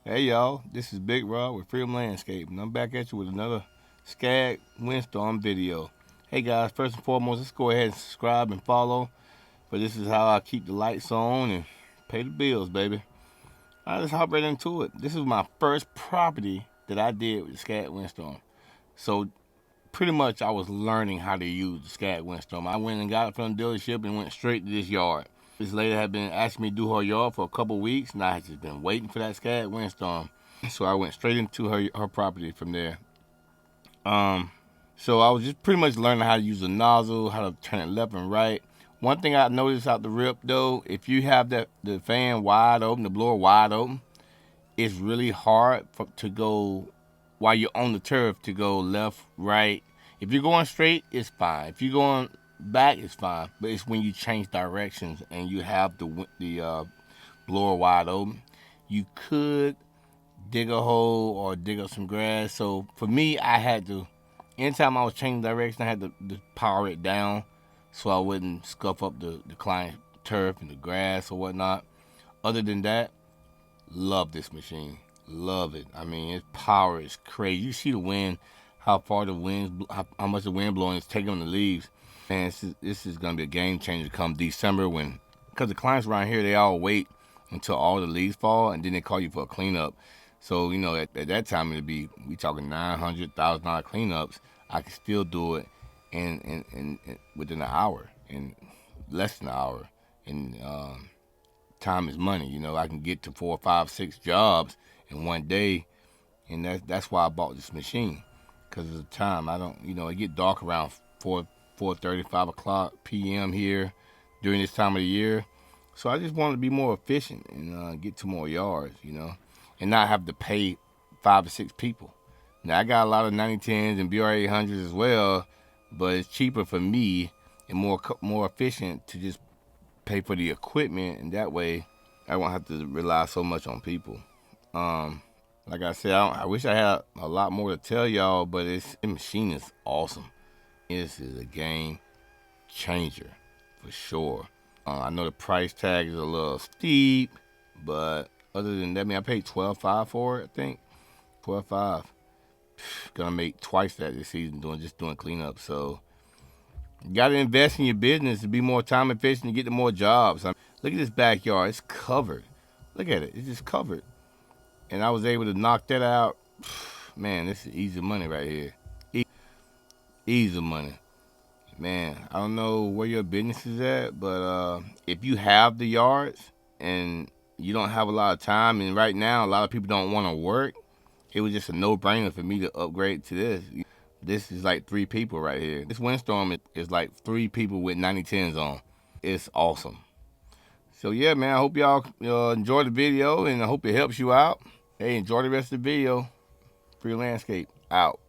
Hey y'all, this is Big Rod with Freedom Landscape, and I'm back at you with another Scag Windstorm video. Hey guys, first and foremost, let's go ahead and subscribe and follow, for this is how I keep the lights on and pay the bills, baby. Alright, let's hop right into it. This is my first property that I did with the Scag Windstorm. So pretty much I was learning how to use the Scag Windstorm. I went and got it from the dealership and went straight to this yard. This lady had been asking me to do her yard for a couple weeks, and I had just been waiting for that Scag Windstorm. So I went straight into her property from there. So I was just pretty much learning how to use the nozzle, how to turn it left and right. One thing I noticed out the rip though, if you have the fan wide open, the blower wide open, it's really hard to go while you're on the turf to go left, right. If you're going straight, it's fine. If you're going back, it's fine. But it's when you change directions and you have the blower wide open, you could dig a hole or dig up some grass. So for me, I had to, anytime I was changing direction, I had to power it down so I wouldn't scuff up the client's turf and the grass or whatnot. Other than that, love this machine. Love it. I mean, its power is crazy. You see the wind, how far the wind, how much the wind blowing is taking on the leaves. Man, this is gonna be a game changer come December because the clients around here, they all wait until all the leaves fall and then they call you for a cleanup. So, at that time we talking $900,000 cleanups. I can still do it in within an hour, in less than an hour. And time is money. I can get to 4, 5, 6 jobs in one day, and that's why I bought this machine, because of the time. I don't, it get dark around 4:30, 5 o'clock p.m. here during this time of the year. So I just wanted to be more efficient and get to more yards, and not have to pay 5 or 6 people. Now I got a lot of 9010s and BR800s as well, but it's cheaper for me and more efficient to just pay for the equipment, and that way I won't have to rely so much on people. Like I said, I wish I had a lot more to tell y'all, but the machine is awesome. This is a game changer for sure. I know the price tag is a little steep, but other than that, I paid $12.5 for it. I think $12.5. Gonna make twice that this season doing cleanup. So you gotta invest in your business to be more time efficient and get to more jobs. Look at this backyard; it's covered. Look at it; it's just covered. And I was able to knock that out. Man, this is easy money right here. Easy money. Man, I don't know where your business is at, but if you have the yards and you don't have a lot of time, and right now a lot of people don't want to work, it was just a no-brainer for me to upgrade to this. This is like 3 people right here. This Windstorm is like 3 people with 9010s on. It's awesome. So yeah, man, I hope y'all enjoy the video, and I hope it helps you out. Hey, enjoy the rest of the video. Free Landscape, out.